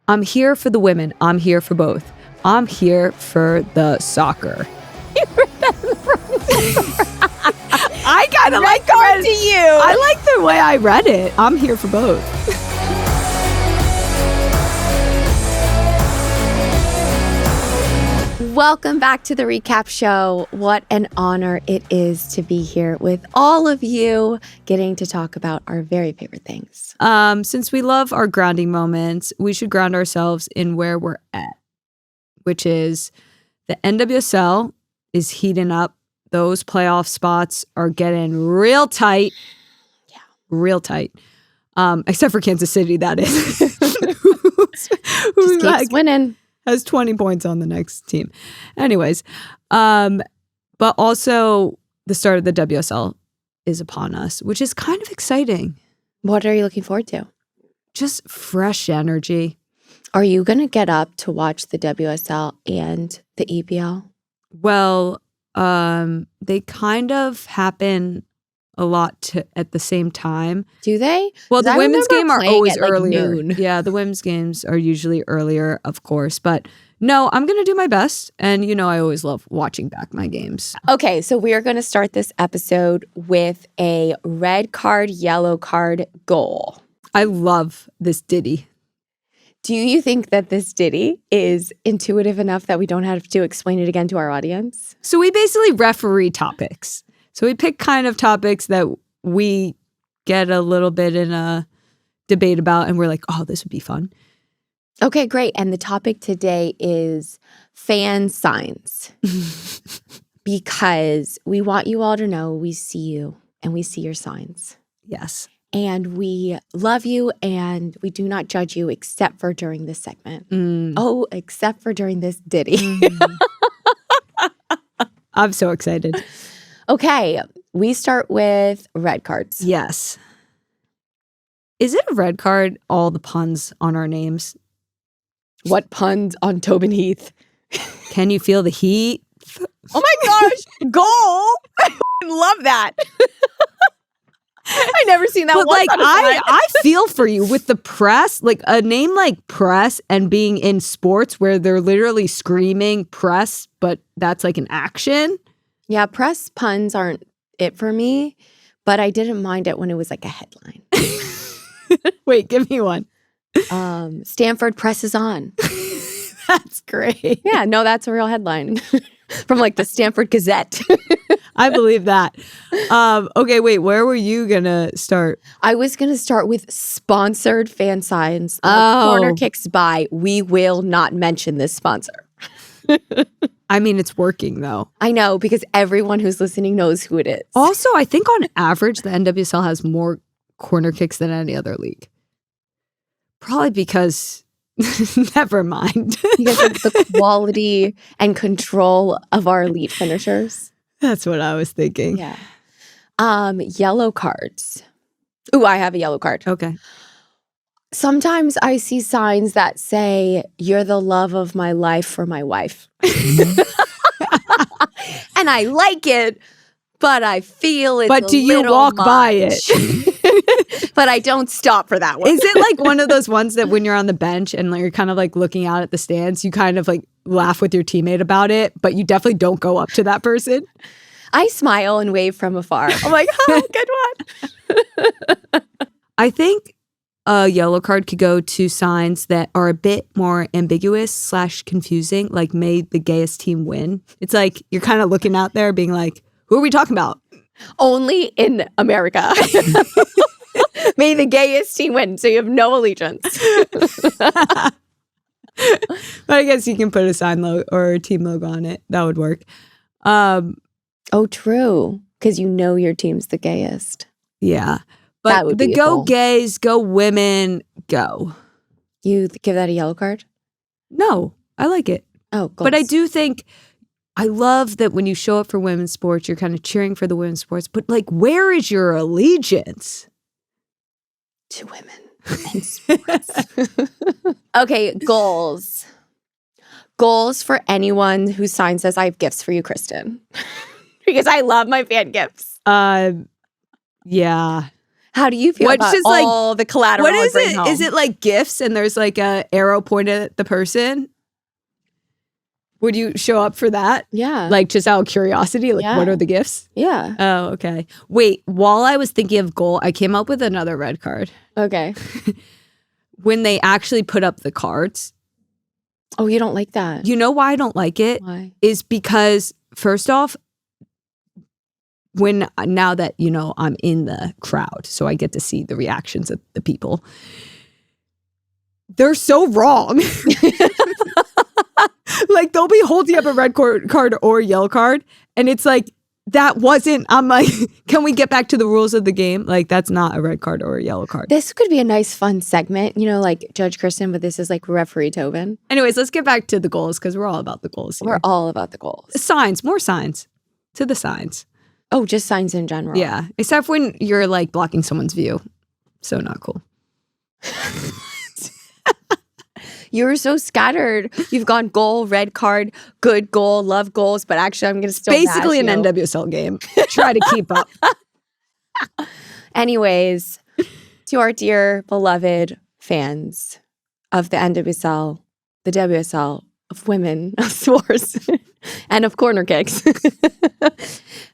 I'm here for the women. I'm here for both. I'm here for the soccer. I kind of like to you. I like the way I read it. I'm here for both. Welcome back to the recap show. What an honor it is to be here with all of you, getting to talk about our very favorite things. Since we love our grounding moments, we should ground ourselves in where we're at, which is the NWSL is heating up. Those playoff spots are getting real tight. Yeah. Real tight. Except for Kansas City, that is. Just keeps winning. Has 20 points on the next team. Anyways, but also the start of the WSL is upon us, which is kind of exciting. What are you looking forward to? Just fresh energy. Are you going to get up to watch the WSL and the EPL? Well, they kind of happen a lot at the same time. Do they? Well, the women's game are always earlier. Noon. Yeah, the women's games are usually earlier, of course. But no, I'm going to do my best. And I always love watching back my games. Okay, so we are going to start this episode with a red card, yellow card goal. I love this ditty. Do you think that this ditty is intuitive enough that we don't have to explain it again to our audience? So we basically referee topics. So we pick kind of topics that we get a little bit in a debate about, and we're like, oh, this would be fun. Okay, great. And the topic today is fan signs. Because we want you all to know we see you and we see your signs. Yes. And we love you and we do not judge you except for during this segment. Oh, except for during this ditty. I'm so excited. Okay, we start with red cards. Yes. Is it a red card, all the puns on our names? What puns on Tobin Heath? Can you feel the heat? Oh my gosh, goal! I love that. I never seen that. But like, I feel for you with the press, like a name like press and being in sports where they're literally screaming press, but that's like an action. Yeah, press puns aren't it for me, but I didn't mind it when it was like a headline. Wait, give me one. Stanford presses on. That's great. Yeah, no, that's a real headline from like the Stanford Gazette. I believe that. Okay, wait, where were you going to start? I was going to start with sponsored fan signs. Corner kicks by. We will not mention this sponsor. I mean, it's working though. I know, because everyone who's listening knows who it is. Also, I think on average, the NWSL has more corner kicks than any other league. Probably because, never mind. Because of the quality and control of our elite finishers. That's what I was thinking. Yeah. Yellow cards. Ooh, I have a yellow card. Okay. Sometimes I see signs that say, "You're the love of my life for my wife." And I like it, but I feel it's But do you walk by it? But I don't stop for that one. Is it like one of those ones that when you're on the bench and you're kind of like looking out at the stands, you kind of like laugh with your teammate about it, but you definitely don't go up to that person? I smile and wave from afar. I'm like, oh, good one. I think a yellow card could go to signs that are a bit more ambiguous / confusing, like may the gayest team win. It's like you're kind of looking out there being like, who are we talking about? Only in America. May the gayest team win, so you have no allegiance. But I guess you can put a sign logo or a team logo on it. That would work. Oh, true. Because you know your team's the gayest. Yeah. But the go gays, go women, go. You give that a yellow card? No, I like it. Oh, goals. But I do think, I love that when you show up for women's sports, you're kind of cheering for the women's sports. But like, where is your allegiance? To women and sports. Okay, goals. Goals for anyone whose sign says, "I have gifts for you, Kristen." Because I love my fan gifts. Yeah. How do you feel What's about just, like- all the collateral? What I is bring it? home? Is it like gifts and there's like a arrow pointed at the person? Would you show up for that? Yeah. Like just out of curiosity? Like Yeah. what are the gifts? Yeah. Oh, okay. Wait, while I was thinking of goal, I came up with another red card. Okay. When they actually put up the cards. Oh, you don't like that? You know why I don't like it? Why? Is because first off, now that, you know, I'm in the crowd, so I get to see the reactions of the people. They're so wrong. Like they'll be holding up a red card or a yellow card, and it's like that wasn't. I'm like, can we get back to the rules of the game? Like that's not a red card or a yellow card. This could be a nice, fun segment, you know, like Judge Christen, but this is like referee Tobin. Anyways, let's get back to the goals because we're all about the goals here. We're all about the goals. Signs, more signs to the signs. Oh, just signs in general. Yeah, except when you're like blocking someone's view. So not cool. You were so scattered. You've gone goal, red card, good goal, love goals, but actually I'm going to still Basically an bash you. NWSL game. Try to keep up. Anyways, to our dear beloved fans of the NWSL, the WSL, of women, of sports, and of corner kicks,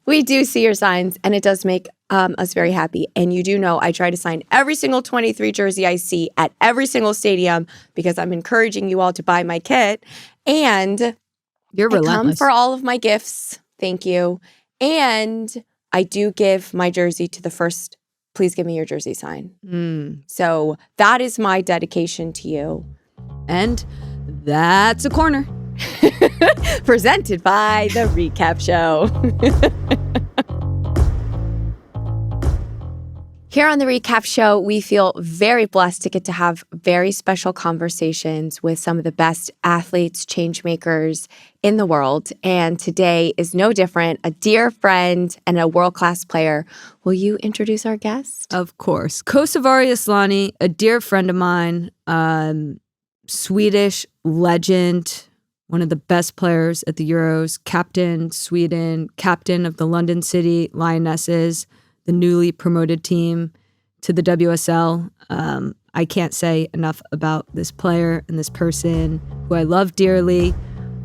we do see your signs, and it does make us very happy. And you do know I try to sign every single 23 jersey I see at every single stadium because I'm encouraging you all to buy my kit. And You're I come relentless. for all of my gifts. Thank you. And I do give my jersey to the first, please give me your jersey sign. So that is my dedication to you. And that's a corner. Presented by The Recap Show. Here on The Recap Show, we feel very blessed to get to have very special conversations with some of the best athletes, change makers in the world. And today is no different. A dear friend and a world-class player. Will you introduce our guest? Of course. Kosovare Asllani, a dear friend of mine, Swedish legend, one of the best players at the Euros, captain Sweden, captain of the London City Lionesses, the newly promoted team to the WSL. I can't say enough about this player and this person who I love dearly.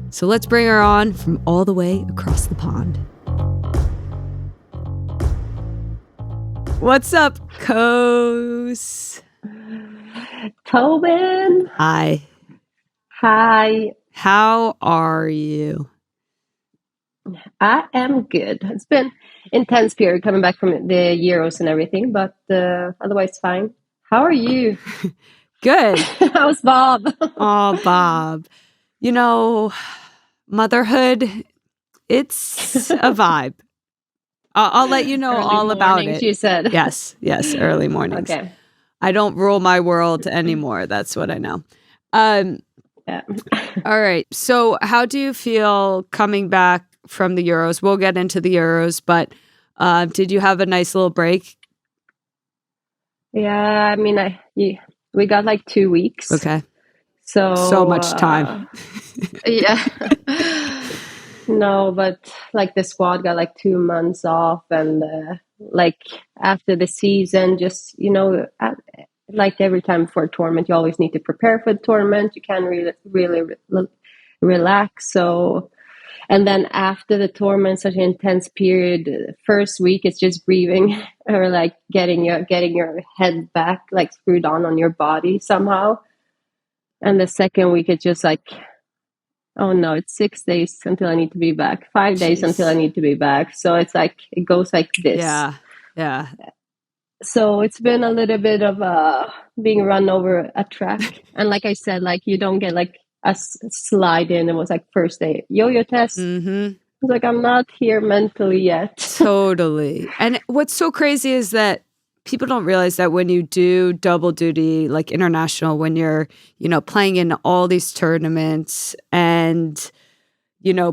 So let's bring her on from all the way across the pond. What's up, Kos? Tobin. Hi. Hi. How are you? I am good. It's been intense period coming back from the Euros and everything, but otherwise fine. How are you? Good. How's Bob? Oh, Bob. You know, motherhood, it's a vibe. I'll let you know Early all about mornings, it. you said. Yes, early mornings. Okay. I don't rule my world anymore. That's what I know. Yeah. All right. So how do you feel coming back from the Euros? We'll get into the Euros, but did you have a nice little break? Yeah, I mean, we got like 2 weeks. Okay. So much time. Yeah. No, but like the squad got like 2 months off, and like after the season, just like every time before a tournament, you always need to prepare for the tournament. You can't really relax. So, and then after the tournament, such an intense period. First week, it's just breathing or like getting your head back, like screwed on your body somehow. And the second week, it's just like, oh no, it's 6 days until I need to be back. 5 days until I need to be back. So it's like, it goes like this. Yeah. So it's been a little bit of being run over a track. And like I said, like you don't get like a slide in. It was like first day yo-yo test. Mm-hmm. It's like, I'm not here mentally yet. Totally. And what's so crazy is that people don't realize that when you do double duty, like international, when you're, playing in all these tournaments and,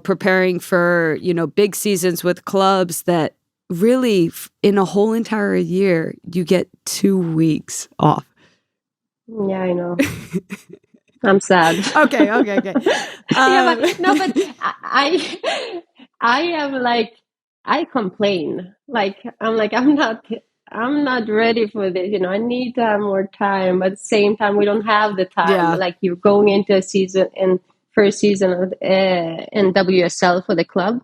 preparing for, big seasons with clubs, that really in a whole entire year, you get 2 weeks off. Yeah, I know. I'm sad. Okay. Yeah, but no, but I am like, I complain. Like, I'm not I'm not ready for this. I need to have more time. But at the same time, we don't have the time. Yeah. Like you're going into a season in first season of in WSL for the club.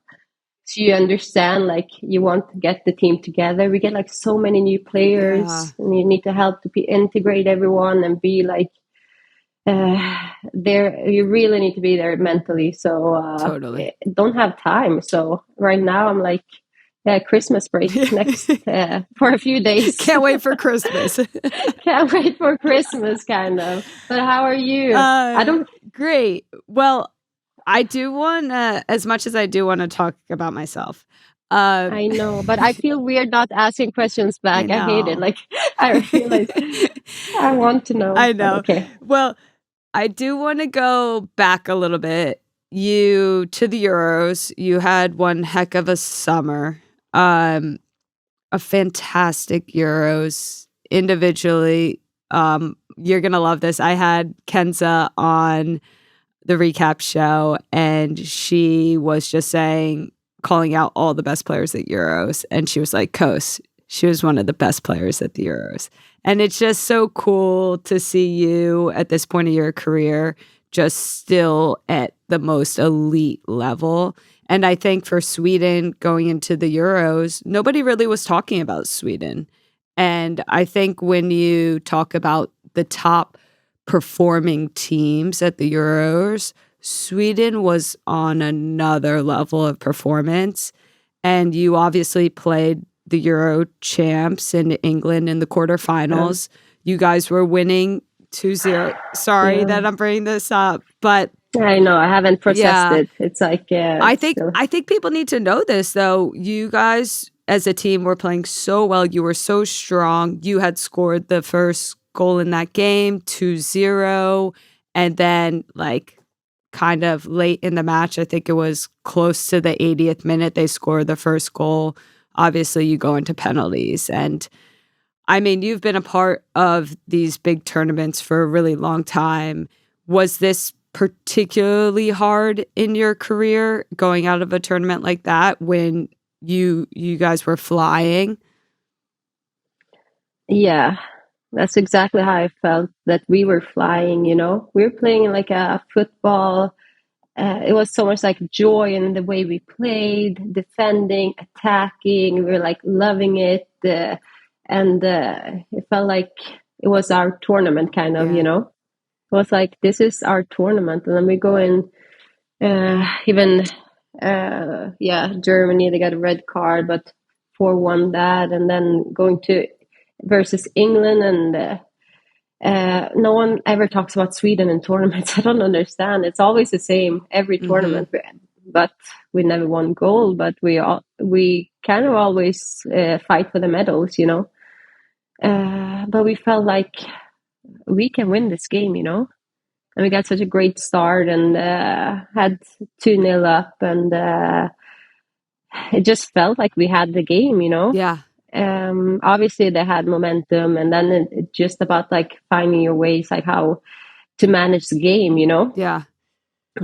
So you understand, like you want to get the team together. We get like so many new players, and you need to help to integrate everyone and be like there. You really need to be there mentally. So Totally. don't have time. So right now I'm like, yeah, Christmas break next for a few days. Can't wait for Christmas. Can't wait for Christmas, kind of. But how are you? I don't. Great. Well, I do want to, as much as I do want to talk about myself. I know, but I feel weird not asking questions back. I hate it. Like, I realize I want to know. I know. Okay. Well, I do want to go back a little bit. To the Euros, you had one heck of a summer. A fantastic Euros individually. You're going to love this. I had Kenza on the recap show, and she was just calling out all the best players at Euros. And she was like, Kos, she was one of the best players at the Euros. And it's just so cool to see you at this point of your career just still at the most elite level. And I think for Sweden going into the Euros, nobody really was talking about Sweden. And I think when you talk about the top performing teams at the Euros, Sweden was on another level of performance. And you obviously played the Euro champs in England in the quarterfinals. You guys were winning 2-0. Sorry that I'm bringing this up, but I know I haven't processed it. It's like I think people need to know this though. You guys as a team were playing so well. You were so strong. You had scored the first goal in that game, 2-0, and then like kind of late in the match, I think it was close to the 80th minute, they scored the first goal. Obviously, you go into penalties. And I mean, you've been a part of these big tournaments for a really long time. Was this particularly hard in your career going out of a tournament like that when you guys were flying? Yeah, that's exactly how I felt, that we were flying, we were playing like a football. It was so much like joy in the way we played, defending, attacking. We were like loving it. And it felt like it was our tournament kind of, It was like, this is our tournament. And then we go in, Germany, they got a red card, but 4-1 that. And then going to versus England, and no one ever talks about Sweden in tournaments. I don't understand. It's always the same every tournament, but we never won gold. But we kind of always fight for the medals, But we felt like we can win this game, And we got such a great start and had 2-0 up, and it just felt like we had the game, Yeah. Obviously they had momentum, and then it's just about like finding your ways, like how to manage the game, Yeah.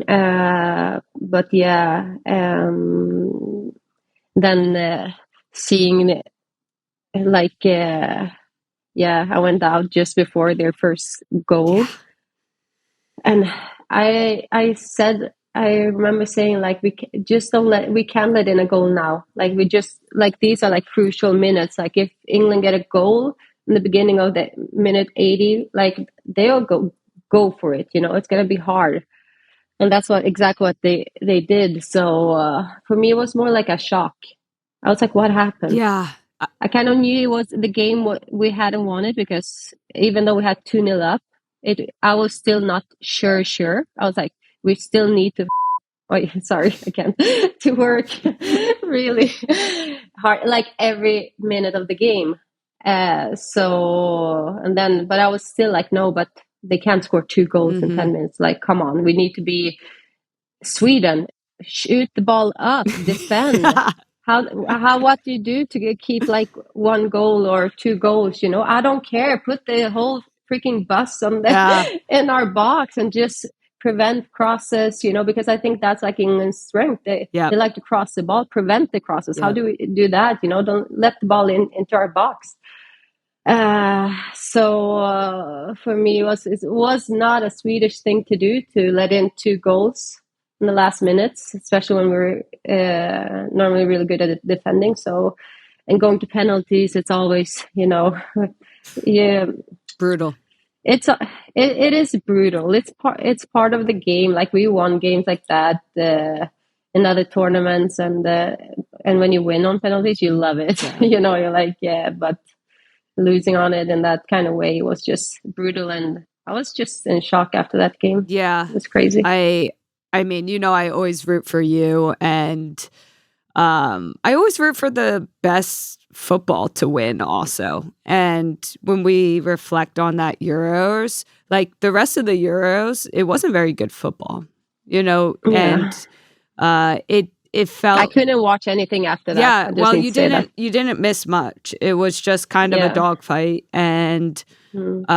But then seeing like I went out just before their first goal, and I said, I remember saying like, we can't let in a goal now. Like we just like, these are like crucial minutes. Like if England get a goal in the beginning of the minute 80, like they'll go for it. It's gonna be hard, and that's exactly what they did. So for me, it was more like a shock. I was like, what happened? Yeah. I kind of knew it was the game we hadn't won it, because even though we had 2-0 up, I was still not sure. I was like, we still need to again to work really hard, like every minute of the game. But I was still like, no, but they can't score 2 goals in 10 minutes. Like, come on, we need to be Sweden. Shoot the ball up, defend. What do you do to keep like 1 goal or 2 goals? I don't care. Put the whole freaking bus on in our box and just prevent crosses, because I think that's like England's strength. They like to cross the ball, prevent the crosses. How do we do that? Don't let the ball into our box. For me, it was not a Swedish thing to do to let in 2 goals in the last minutes, especially when we were normally really good at defending. So, and going to penalties, it's always, yeah, Brutal. it is brutal. It's part of the game. Like we won games like that in other tournaments, and when you win on penalties, you love it. Yeah. You're like, yeah, but losing on it in that kind of way was just brutal, and I was just in shock after that game. Yeah. It was crazy. I mean, I always root for you, and I always root for the best football to win also. And when we reflect on that Euros, like the rest of the Euros, it wasn't very good football, and it felt, I couldn't watch anything after that. yeah, well, you didn't miss much. It was just kind of a dogfight, and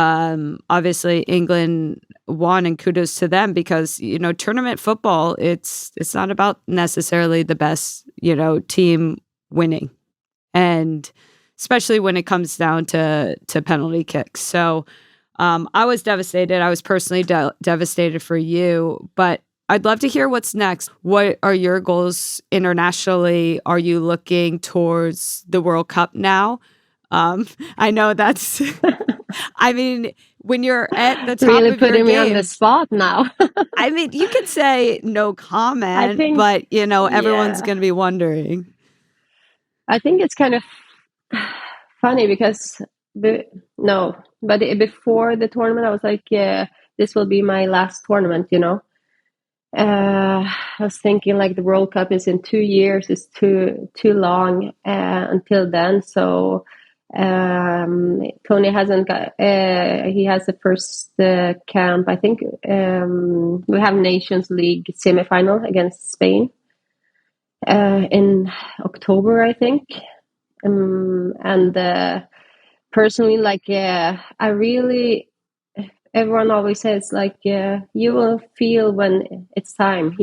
obviously England won, and kudos to them, because tournament football, it's not about necessarily the best team winning, and especially when it comes down to penalty kicks. So I was devastated. I was personally devastated for you, but I'd love to hear what's next. What are your goals internationally? Are you looking towards the World Cup now? I know that's, I mean, when you're at the top really of your putting me game, on the spot now. I mean, you could say no comment, but everyone's going to be wondering. I think it's kind of funny because before the tournament, I was like, yeah, this will be my last tournament, I was thinking like the World Cup is in 2 years, it's too long until then. So Tony hasn't got, he has the first camp. I think we have Nations League semifinal against Spain in October, I think. And personally, like, I really, everyone always says like, you will feel when it's time,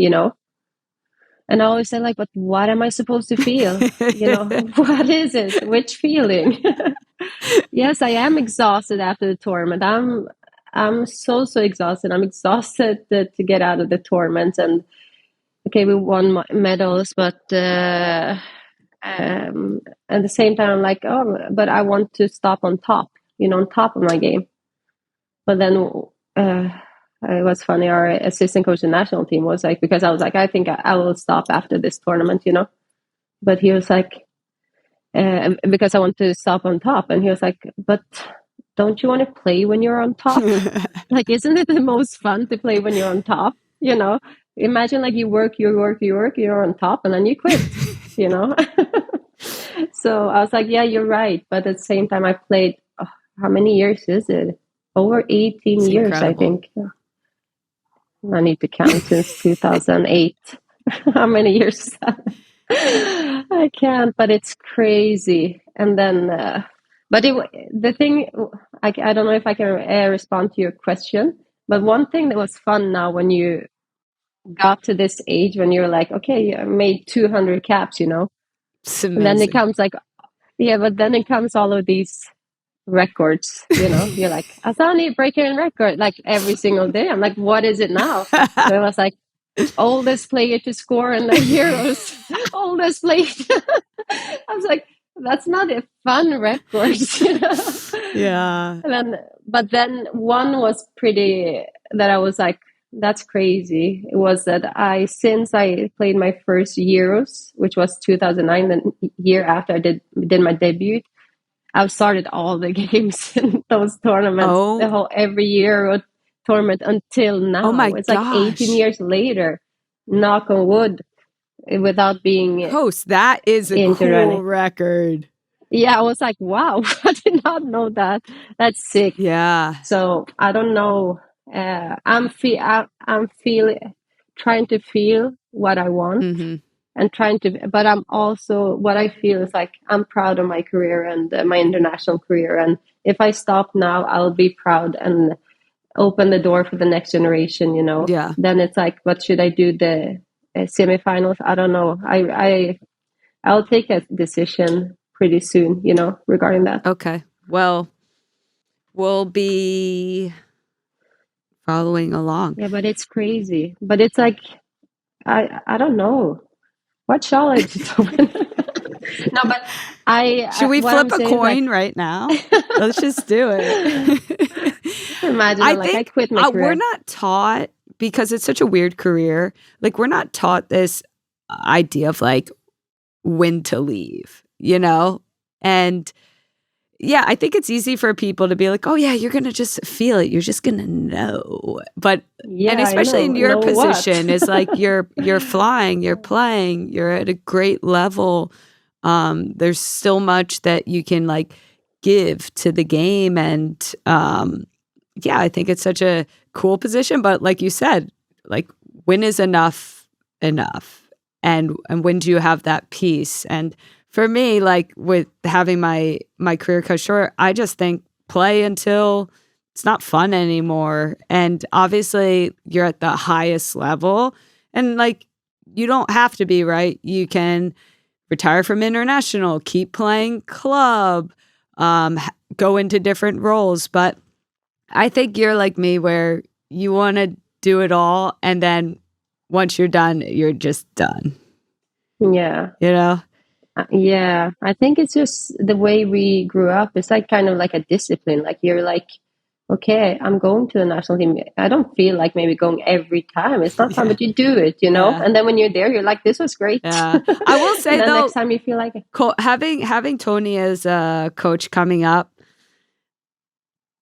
And I always say like, but what am I supposed to feel? What is it? Which feeling? Yes, I am exhausted after the tournament. I'm so exhausted. I'm exhausted to get out of the tournament. And okay, we won medals, but at the same time, I'm like, oh, but I want to stop on top, on top of my game. But then it was funny. Our assistant coach in the national team was like, because I was like, I think I will stop after this tournament, But he was like, because I want to stop on top. And he was like, but don't you want to play when you're on top? Like, isn't it the most fun to play when you're on top? Imagine like you work, you're on top, and then you quit, So I was like, yeah, you're right. But at the same time, I played, how many years is it? Over 18 it's years, incredible. I think. I need to count since 2008. How many years is that? I can't, but it's crazy. And then, the thing, I don't know if I can respond to your question, but one thing that was fun now when you got to this age, when you're like, okay, I made 200 caps, It's amazing. And then it comes like, yeah, but then it comes all of these records, You're like, Asllani breaking record like every single day. I'm like, what is it now? So it was like, oldest player to score in the Euros, oldest player. I was like, that's not a fun record, Yeah. But then one was pretty, that I was like, that's crazy. It was that since I played my first Euros, which was 2009, the year after I did my debut, I've started all the games in those tournaments, every Euro tournament until now. Oh my It's like 18 years later, knock on wood, without being host. That is a cool record. Yeah, I was like, wow, I did not know that. That's sick. Yeah. So I don't know. I'm trying to feel what I want, and but I'm also, what I feel is like, I'm proud of my career and my international career. And if I stop now, I'll be proud and open the door for the next generation, Yeah. Then it's like, what should I do? The semifinals? I don't know. I'll take a decision pretty soon, regarding that. Okay. Well, we'll be following along. Yeah, but it's crazy. But it's like I don't know. What shall I do? No, but Should we what flip I'm a saying is, like, coin right now? Let's just do it. imagine I I'm like, I think quit my we're career. not taught, because it's such a weird career. Like, we're not taught this idea of like when to leave, you know? And yeah, I think it's easy for people to be like, oh yeah, you're going to just feel it. You're just going to know. But, Yeah, and I especially know. in your Know what? position, is like you're flying, you're playing, you're at a great level. There's still much that you can like give to the game. And yeah, I think it's such a cool position. But like you said, like, when is enough enough? And when do you have that peace? And for me, like with having my career cut short, I just think play until it's not fun anymore. And obviously you're at the highest level, and like, you don't have to be, right. You can retire from international, keep playing club, go into different roles. But I think you're like me, where you want to do it all. And then once you're done, you're just done, Yeah. you know? Yeah, I think it's just the way we grew up. It's like kind of like a discipline. Like you're like, okay, I'm going to the national team. I don't feel like maybe going every time. It's not fun, Yeah. but you do it, you know? Yeah. And then when you're there, you're like, this was great. Yeah. I will say And then though, next time you feel like, having Tony as a coach coming up,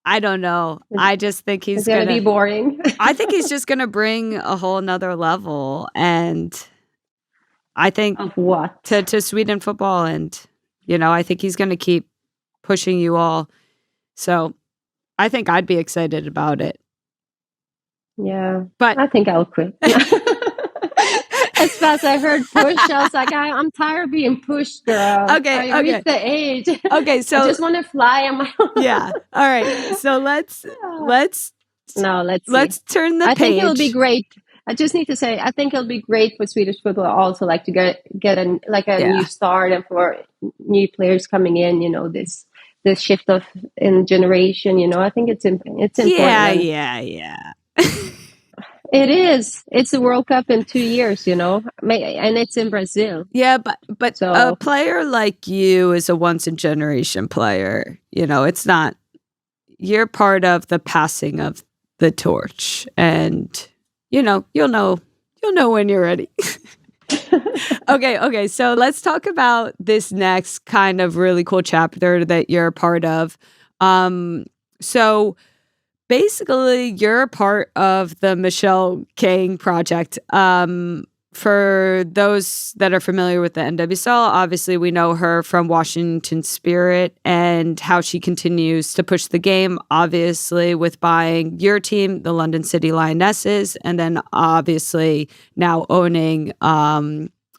I don't know. I just think it's he's gonna be boring. I think he's just gonna bring a whole nother level. And I think Of what? to Sweden football, and you know, I think he's gonna keep pushing you all. So I think I'd be excited about it. Yeah, But I think I'll quit. As fast as I heard push, I was like, I'm tired of being pushed, girl. Okay, I okay. reached the age. Okay, so I just want to fly on my own. yeah. All right. So let's No, let's see. turn the I page. think it'll be great. I just need to say, I think it'll be great for Swedish football also, like to get a new start, and for new players coming in. You know, this shift of in generation. You know, I think it's important. Yeah. It is. It's a World Cup in 2 years. You know, and it's in Brazil. Yeah, but So a player like you is a once in generation player. You know, it's not. You're part of the passing of the torch, and you know, you'll know when you're ready. Okay. So let's talk about this next kind of really cool chapter that you're a part of. So basically, you're a part of the Michelle King project. For those that are familiar with the NWSL, obviously we know her from Washington Spirit and how she continues to push the game, obviously with buying your team, the London City Lionesses, and then obviously now owning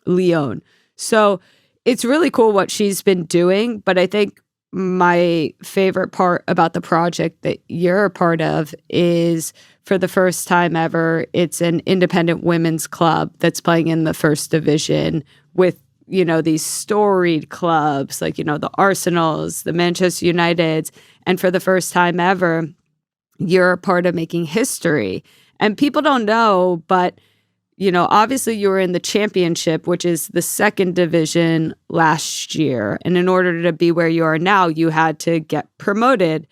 Lyon. So it's really cool what she's been doing, but I think my favorite part about the project that you're a part of is, for the first time ever, it's an independent women's club that's playing in the first division with, you know, these storied clubs like, you know, the Arsenals, the Manchester Uniteds. And for the first time ever, you're a part of making history. And people don't know, but you know, obviously you were in the championship, which is the second division last year. And in order to be where you are now, you had to get promoted.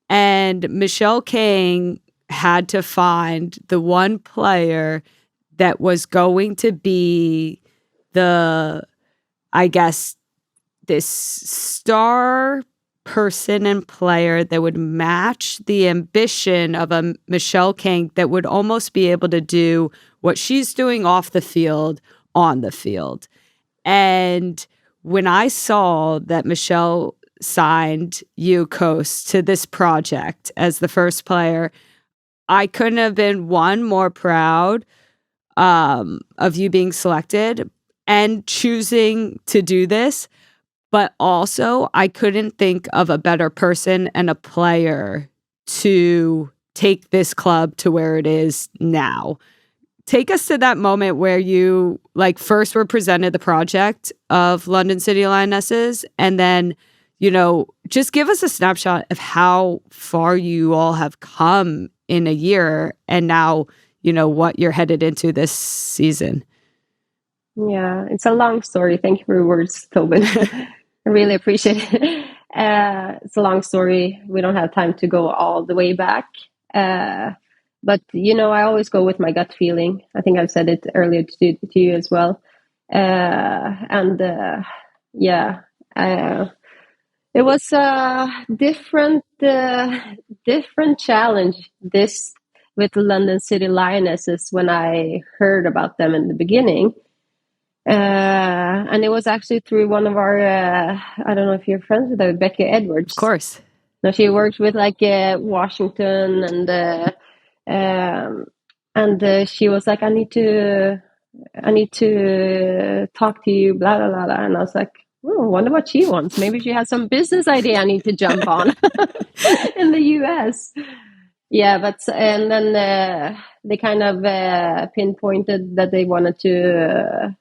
And Michelle King had to find the one player that was going to be the, I guess, this star person and player that would match the ambition of a Michelle King, that would almost be able to do what she's doing off the field, on the field. And when I saw that Michelle signed you, Kos, to this project as the first player, I couldn't have been more proud of you being selected and choosing to do this. But also, I couldn't think of a better person and a player to take this club to where it is now. Take us to that moment where you first were presented the project of London City Lionesses, and then just give us a snapshot of how far you all have come in a year and now, what you're headed into this season. Yeah, it's a long story. Thank you for your words, Tobin. I really appreciate it. It's a long story. We don't have time to go all the way back. But, I always go with my gut feeling. I think I've said it earlier to you as well. It was a different challenge this with the London City Lionesses when I heard about them in the beginning. And it was actually through one of our, I don't know if you're friends with her, Becky Edwards. Of course. No, she worked with Washington and she was like, I need to talk to you, blah, blah, blah, blah. And I was like, I wonder what she wants. Maybe she has some business idea I need to jump on in the US. Yeah, and then they kind of pinpointed that they wanted to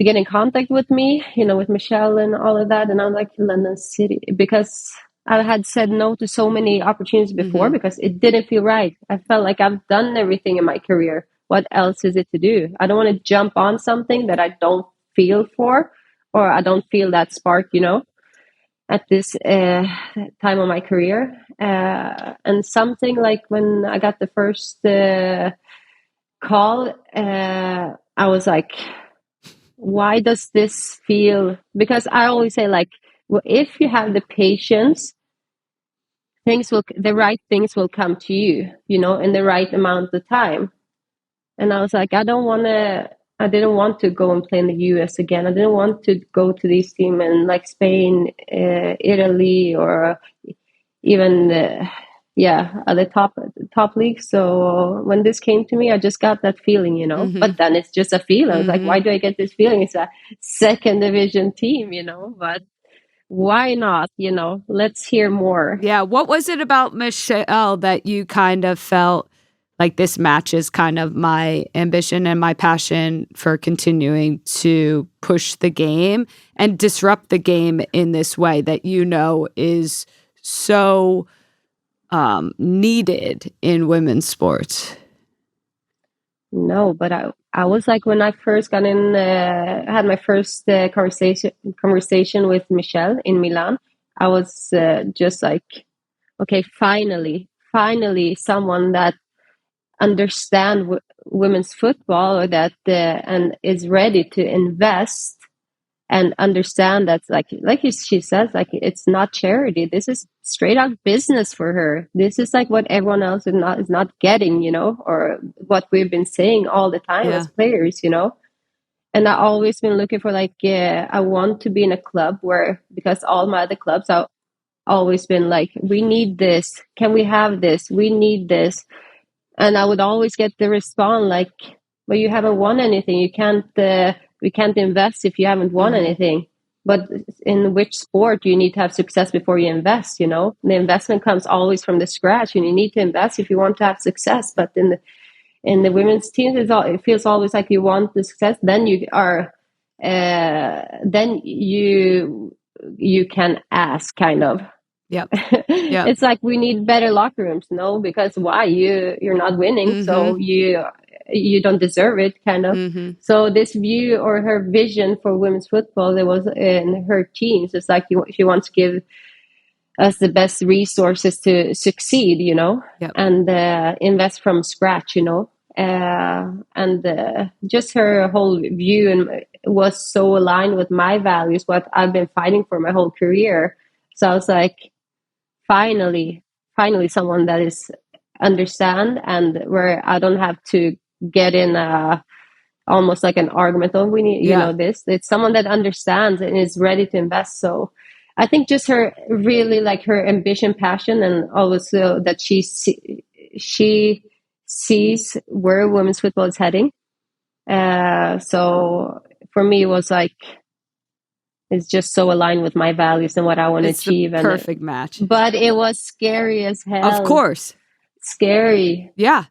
get in contact with me, with Michelle and all of that. And I was like, London City, because I had said no to so many opportunities before because it didn't feel right. I felt like I've done everything in my career. What else is it to do? I don't want to jump on something that I don't feel for, or I don't feel that spark, at this time of my career. And something like when I got the first call, I was like, why does this feel? Because I always say, like, well, if you have the patience, the right things will come to you, in the right amount of time. And I was like, I didn't want to go and play in the US again. I didn't want to go to these teams in like Spain, Italy, or even other top leagues. So when this came to me, I just got that feeling, but then it's just a feeling. I was like, why do I get this feeling? It's a second division team, but why not? Let's hear more. Yeah. What was it about Michelle that you kind of felt like this matches kind of my ambition and my passion for continuing to push the game and disrupt the game in this way that is so needed in women's sports? No, but I was like, when I first got in, had my first conversation with Michelle in Milan, I was just like, okay, finally someone that understand women's football, or that and is ready to invest and understand that, she says, like, it's not charity. This is straight out business for her. This is like what everyone else is not getting, or what we've been saying all the time as players, And I've always been looking for, like, I want to be in a club where, because all my other clubs, I've always been like, we need this. Can we have this? We need this. And I would always get the response like, well, you haven't won anything. We can't invest if you haven't won anything. But in which sport you need to have success before you invest, The investment comes always from the scratch, and you need to invest if you want to have success. But in the women's team, it feels always like you want the success. Then you are, then you can ask, kind of. Yep. It's like, we need better locker rooms. No, because why? You're not winning, so you don't deserve it, kind of. So this view, or her vision for women's football, there was in her teams. It's like she wants to give us the best resources to succeed, and invest from scratch, and just her whole view and was so aligned with my values, what I've been fighting for my whole career. So I was like, finally someone that is understand, and where I don't have to get in almost like an argument. Oh, we need, this. It's someone that understands and is ready to invest. So I think just her, really, like, her ambition, passion, and also that she sees where women's football is heading. So for me, it was like, it's just so aligned with my values and what I want to achieve. The perfect match. But it was scary as hell. Of course. Scary. Yeah.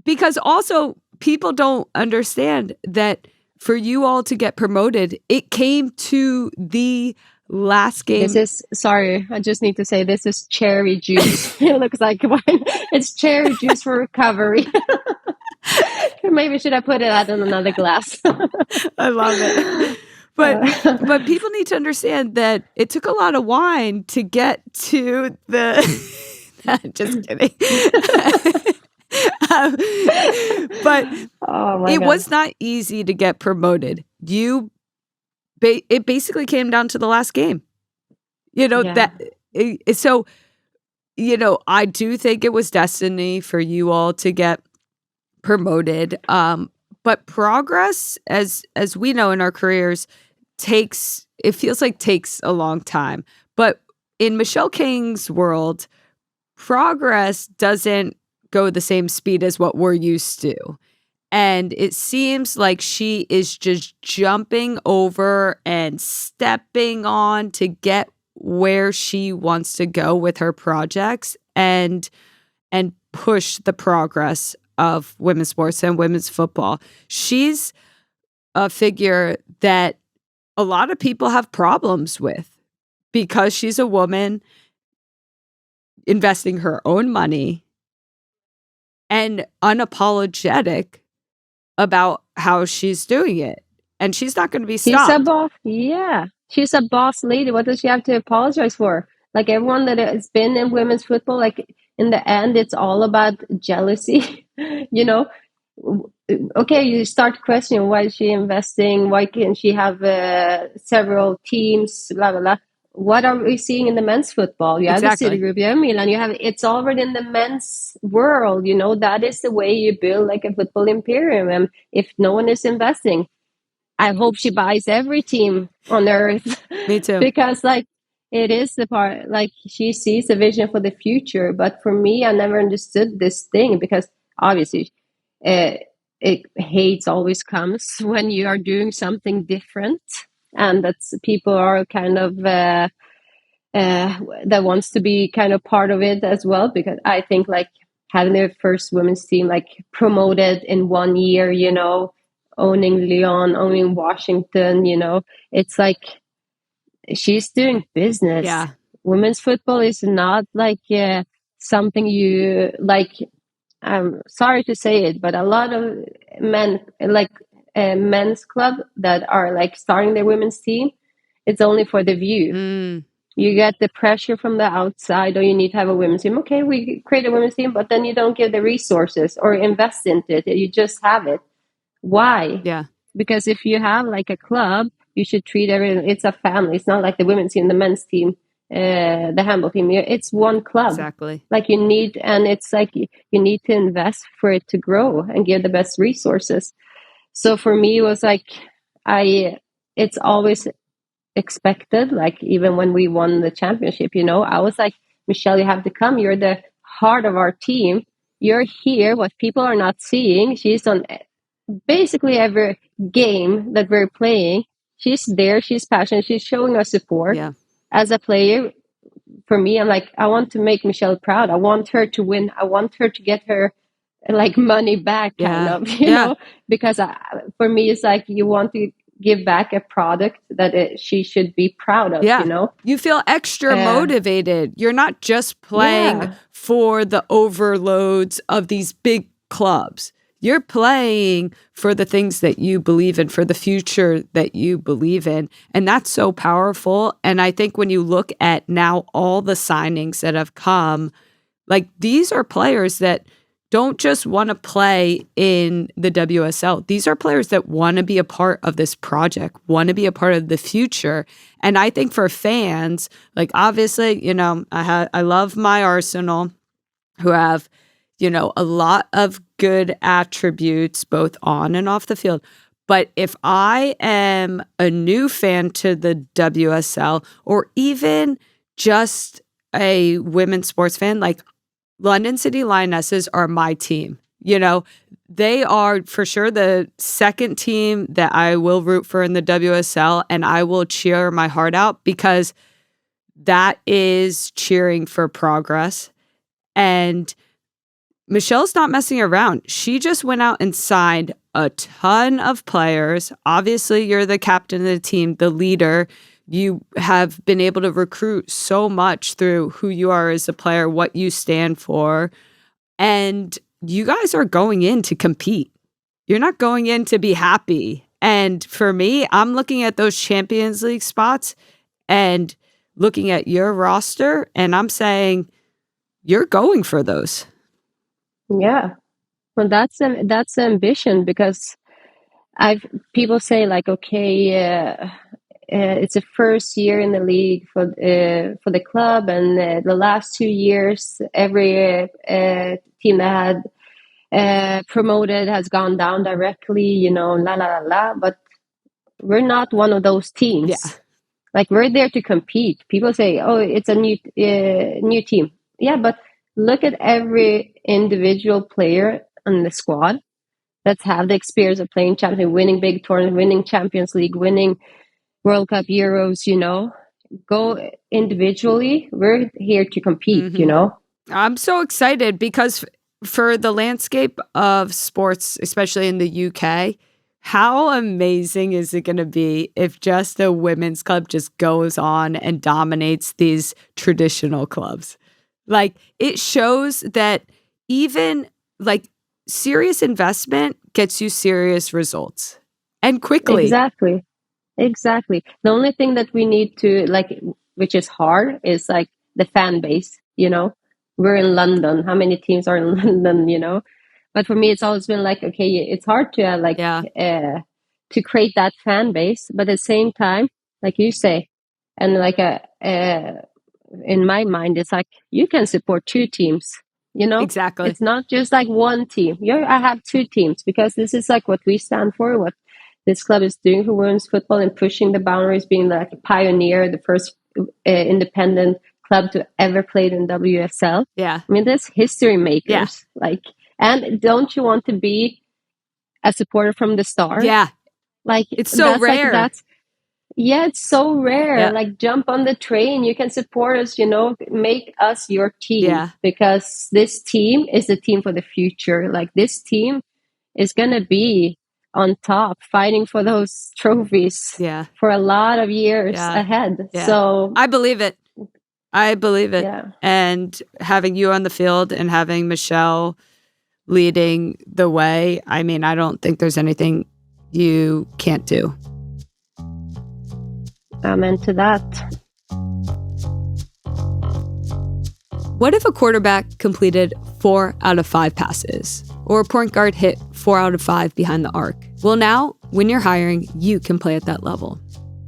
Because also, people don't understand that for you all to get promoted, it came to the last game. This is, sorry, I just need to say this is cherry juice. It looks like wine. It's cherry juice for recovery. Maybe should I put it out in another glass? I love it. But people need to understand that it took a lot of wine to get to the. Just kidding. But it was not easy to get promoted. It basically came down to the last game. So I do think it was destiny for you all to get promoted. But progress, as we know in our careers, takes a long time. But in Michelle King's world, progress doesn't go the same speed as what we're used to. And it seems like she is just jumping over and stepping on to get where she wants to go with her projects and push the progress of women's sports and women's football. She's a figure that a lot of people have problems with because she's a woman investing her own money and unapologetic about how she's doing it. And she's not going to be stopped. She's a boss. Yeah. She's a boss lady. What does she have to apologize for? Like everyone that has been in women's football, like in the end, it's all about jealousy. Okay, you start questioning, why is she investing? Why can't she have several teams? Blah, blah, blah. What are we seeing in the men's football? You have the City Group, you have Milan, it's already in the men's world. That is the way you build like a football imperium. And if no one is investing, I hope she buys every team on earth. Me too. Because it is the part, she sees a vision for the future. But for me, I never understood this thing because obviously hate always comes when you are doing something different. And that's people are kind of that wants to be kind of part of it as well. Because I think having the first women's team promoted in 1 year, owning Lyon, owning Washington, it's she's doing business. Yeah. Women's football is not something you I'm sorry to say it, but a lot of men, men's club that are starting their women's team, it's only for the view. You get the pressure from the outside, or you need to have a women's team. Okay, we create a women's team, but then you don't give the resources or invest into it. You just have it. Why? Yeah. Because if you have a club, you should treat everyone. It's a family. It's not like the women's team, the men's team, the handball team. It's one club. Exactly. You need, and it's you need to invest for it to grow and give the best resources. So for me, it was it's always expected. Even when we won the championship, I was Michelle, you have to come. You're the heart of our team. You're here. What people are not seeing, she's on basically every game that we're playing. She's there. She's passionate. She's showing us support. Yeah. As a player, for me, I'm I want to make Michelle proud. I want her to win. I want her to get her money back, kind of, you know, because for me, it's you want to give back a product that she should be proud of, you know? You feel extra motivated. You're not just playing for the overloads of these big clubs. You're playing for the things that you believe in, for the future that you believe in. And that's so powerful. And I think when you look at now all the signings that have come, these are players that don't just want to play in the WSL. These are players that want to be a part of this project, want to be a part of the future. And I think for fans, obviously, I love my Arsenal, who have, a lot of good attributes both on and off the field. But if I am a new fan to the WSL, or even just a women's sports fan, London City Lionesses are my team. They are for sure the second team that I will root for in the WSL, and I will cheer my heart out because that is cheering for progress. And Michelle's not messing around. She just went out and signed a ton of players. Obviously, you're the captain of the team, the leader. You have been able to recruit so much through who you are as a player, what you stand for. And you guys are going in to compete. You're not going in to be happy. And for me, I'm looking at those Champions League spots and looking at your roster, and I'm saying you're going for those. Yeah. Well, that's ambition, because people say like, okay, it's the first year in the league for the club, and the last 2 years, every team that had promoted has gone down directly, la la la la. But we're not one of those teams. Yeah. Like, we're there to compete. People say, "Oh, it's a new team." Yeah, but look at every individual player on the squad that have the experience of playing champion, winning big tournaments, winning Champions League, winning World Cup, Euros. Go individually. We're here to compete. I'm so excited because for the landscape of sports, especially in the UK, how amazing is it going to be if just a women's club just goes on and dominates these traditional clubs? Like, it shows that even like serious investment gets you serious results, and quickly. Exactly. The only thing that we need to, like, which is hard, is like the fan base. We're in London. How many teams are in London? But for me, it's always been like, okay, it's hard to to create that fan base, but at the same time, like you say, and like in my mind, it's like you can support two teams. Exactly. It's not just like one team. I have two teams, because this is like what we stand for, what this club is doing for women's football and pushing the boundaries, being like a pioneer, the first independent club to ever play in WSL. Yeah. I mean, there's history makers. Yeah. Like, and don't you want to be a supporter from the start? Yeah. Like, it's so rare. It's so rare. Yeah. Like, jump on the train. You can support us, make us your team. Yeah. Because this team is the team for the future. Like, this team is going to be on top, fighting for those trophies for a lot of years ahead. Yeah. So I believe it. Yeah. And having you on the field and having Michelle leading the way, I mean, I don't think there's anything you can't do. Amen to that. What if a quarterback completed 4 out of 5 passes? Or a point guard hit 4 out of 5 behind the arc? Well, now, when you're hiring, you can play at that level.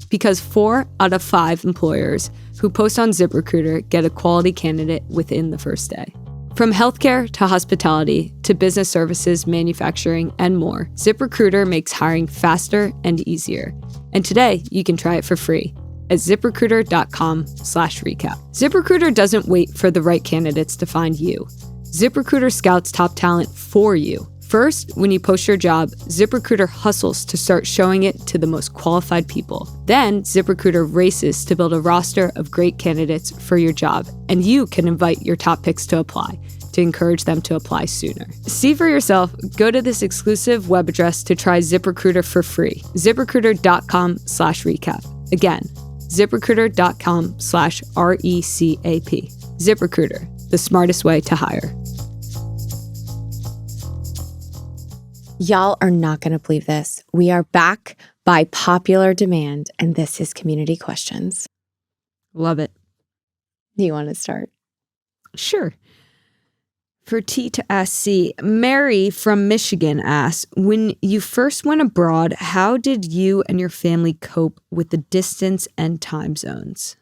Because 4 out of 5 employers who post on ZipRecruiter get a quality candidate within the first day. From healthcare to hospitality to business services, manufacturing, and more, ZipRecruiter makes hiring faster and easier. And today, you can try it for free at ziprecruiter.com/recap. ZipRecruiter doesn't wait for the right candidates to find you. ZipRecruiter scouts top talent for you. First, when you post your job, ZipRecruiter hustles to start showing it to the most qualified people. Then, ZipRecruiter races to build a roster of great candidates for your job, and you can invite your top picks to apply to encourage them to apply sooner. See for yourself. Go to this exclusive web address to try ZipRecruiter for free. ZipRecruiter.com/recap. Again, ZipRecruiter.com/RECAP. ZipRecruiter, the smartest way to hire. Y'all are not going to believe this. We are back by popular demand, and this is Community Questions. Love it. Do you want to start? Sure. For T to SC, Mary from Michigan asks, when you first went abroad, how did you and your family cope with the distance and time zones?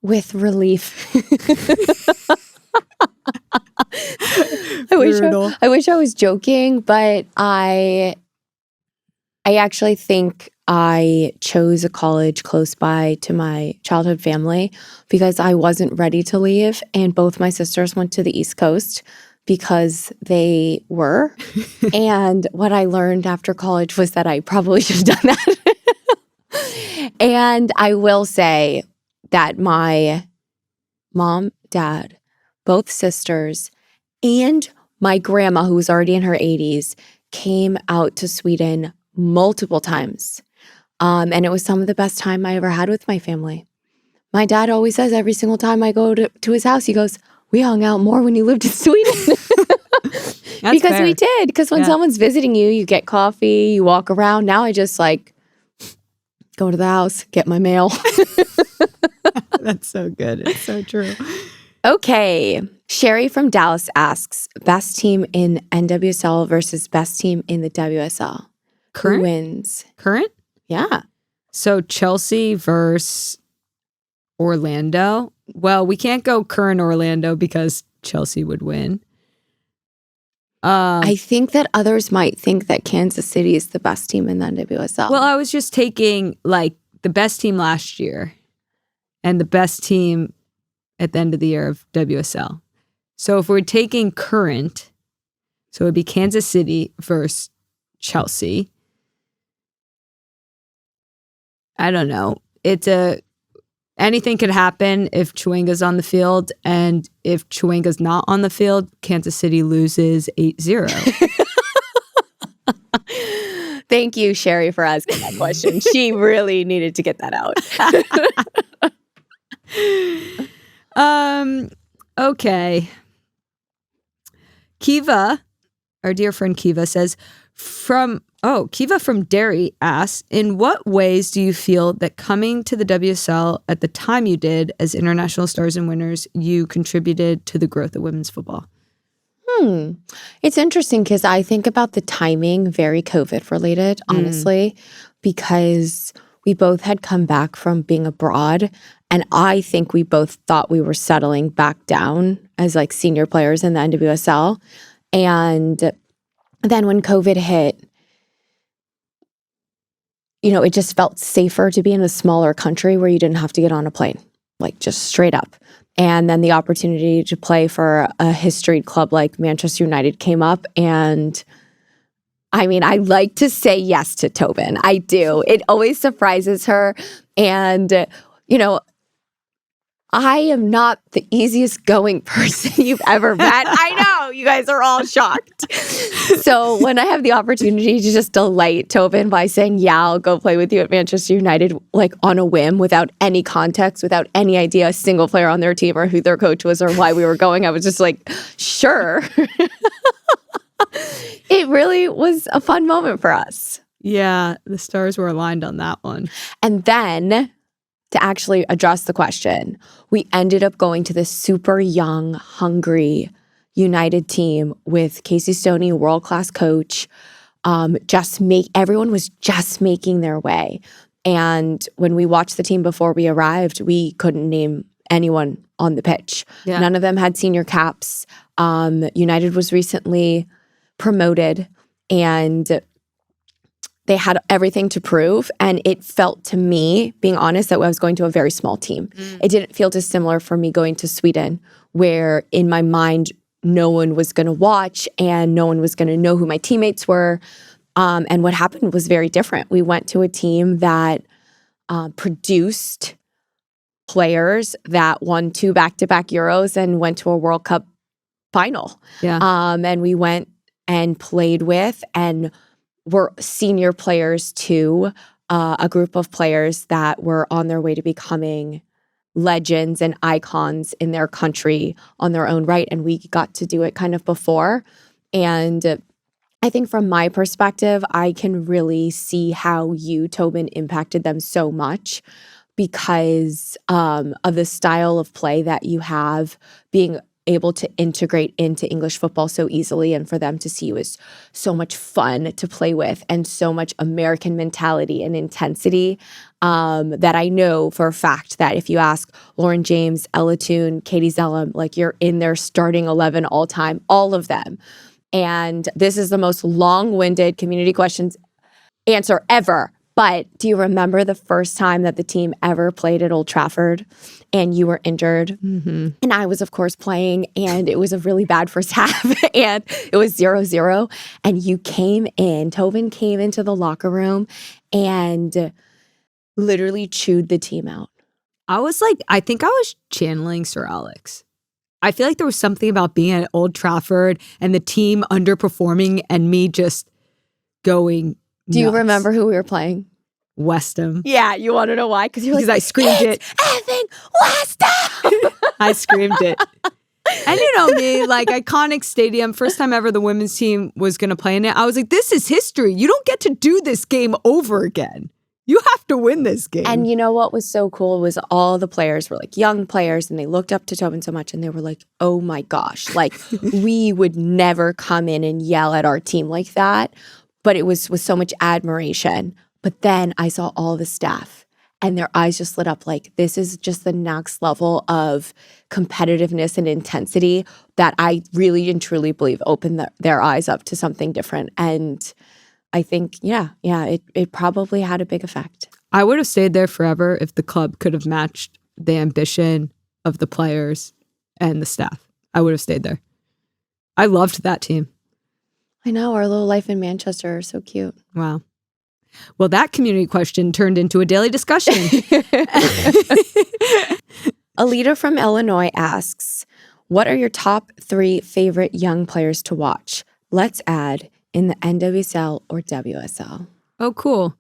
With relief. I wish I was joking, but I actually think I chose a college close by to my childhood family because I wasn't ready to leave, and both my sisters went to the East Coast because they were. And what I learned after college was that I probably should have done that. And I will say that my mom, dad, both sisters, and my grandma, who was already in her 80s, came out to Sweden multiple times. And it was some of the best time I ever had with my family. My dad always says every single time I go to his house, he goes, we hung out more when you lived in Sweden. Because fair. we did. Because when someone's visiting you, you get coffee, you walk around. Now I just like go to the house, get my mail. That's so good. It's so true. Okay. Sherry from Dallas asks, best team in NWSL versus best team in the WSL. Current? Who wins? Current? Yeah. So Chelsea versus Orlando. Well, we can't go current Orlando because Chelsea would win. I think that others might think that Kansas City is the best team in the NWSL. Well, I was just taking like the best team last year and the best team at the end of the year of WSL. So if we're taking current, so it would be Kansas City versus Chelsea. I don't know. Anything could happen if Chwenga's on the field, and if Chwenga's not on the field, Kansas City loses 8-0. Thank you, Sherry, for asking that question. She really needed to get that out. Okay. Kiva, our dear friend Kiva says, Kiva from Derry asks, in what ways do you feel that coming to the WSL at the time you did as international stars and winners, you contributed to the growth of women's football? It's interesting because I think about the timing very COVID related, honestly, because we both had come back from being abroad. And I think we both thought we were settling back down as like senior players in the NWSL. And then when COVID hit, it just felt safer to be in a smaller country where you didn't have to get on a plane, like just straight up. And then the opportunity to play for a historied club like Manchester United came up. And I mean, I like to say yes to Tobin. I do. It always surprises her. And, I am not the easiest going person you've ever met. I know, you guys are all shocked. So when I have the opportunity to just delight Tobin by saying, yeah, I'll go play with you at Manchester United, like on a whim, without any context, without any idea a single player on their team or who their coach was or why we were going, I was just like, sure. It really was a fun moment for us. Yeah, the stars were aligned on that one. And then, to actually address the question, we ended up going to this super young, hungry United team with Casey Stoney, world-class coach. Everyone was just making their way. And when we watched the team before we arrived, we couldn't name anyone on the pitch. Yeah. None of them had senior caps. United was recently promoted, and they had everything to prove. And it felt to me, being honest, that I was going to a very small team. It didn't feel dissimilar for me going to Sweden, where in my mind, no one was going to watch and no one was going to know who my teammates were. And what happened was very different. We went to a team that produced players that won 2 back-to-back Euros and went to a World Cup final. Yeah. And we went and played with and were senior players to a group of players that were on their way to becoming legends and icons in their country on their own right. And we got to do it kind of before. And I think from my perspective, I can really see how you, Tobin, impacted them so much because of the style of play that you have, being able to integrate into English football so easily, and for them to see you as so much fun to play with and so much American mentality and intensity that I know for a fact that if you ask Lauren James, Ella Toon, Katie Zellum, like you're in their starting 11 all time, all of them. And this is the most long-winded community questions answer ever. But do you remember the first time that the team ever played at Old Trafford and you were injured? Mm-hmm. And I was, of course, playing, and it was a really bad first half, and it was 0-0. And you came in, Tobin came into the locker room and literally chewed the team out. I think I was channeling Sir Alex. I feel like there was something about being at Old Trafford and the team underperforming and me just going nuts. Do you remember who we were playing? Westham. Yeah, you want to know why? Because I screamed it. Effing Westham! I screamed it. And you know me, like iconic stadium, first time ever the women's team was going to play in it. I was like, this is history. You don't get to do this game over again. You have to win this game. And you know what was so cool was all the players were like young players and they looked up to Tobin so much and they were like, oh my gosh, like we would never come in and yell at our team like that. But it was with so much admiration. But then I saw all the staff and their eyes just lit up like, this is just the next level of competitiveness and intensity that I really and truly believe opened their eyes up to something different. And I think, it probably had a big effect. I would have stayed there forever if the club could have matched the ambition of the players and the staff. I would have stayed there. I loved that team. I know, our little life in Manchester is so cute. Wow. Well, that community question turned into a daily discussion. Alita from Illinois asks, what are your top 3 favorite young players to watch? Let's add in the NWSL or WSL. Oh, cool.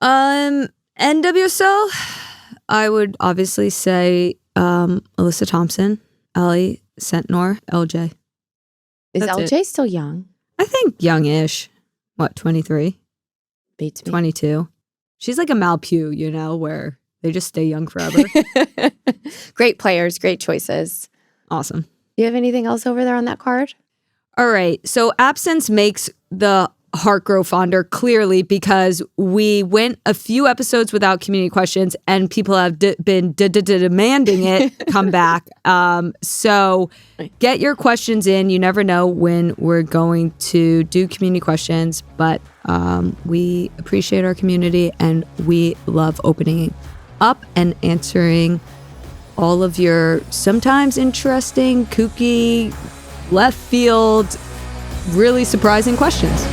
NWSL, I would obviously say Alyssa Thompson, Ellie Sentnor, LJ. Is That's LJ still young? I think youngish. What, 23? Beats me. 22. She's like a Malpew, you know, where they just stay young forever. Great players, great choices. Awesome. Do you have anything else over there on that card? All right. So absence makes the heart grow fonder, clearly, because we went a few episodes without community questions and people have been demanding it come back. So get your questions in. You never know when we're going to do community questions, but we appreciate our community and we love opening up and answering all of your sometimes interesting, kooky, left field, really surprising questions.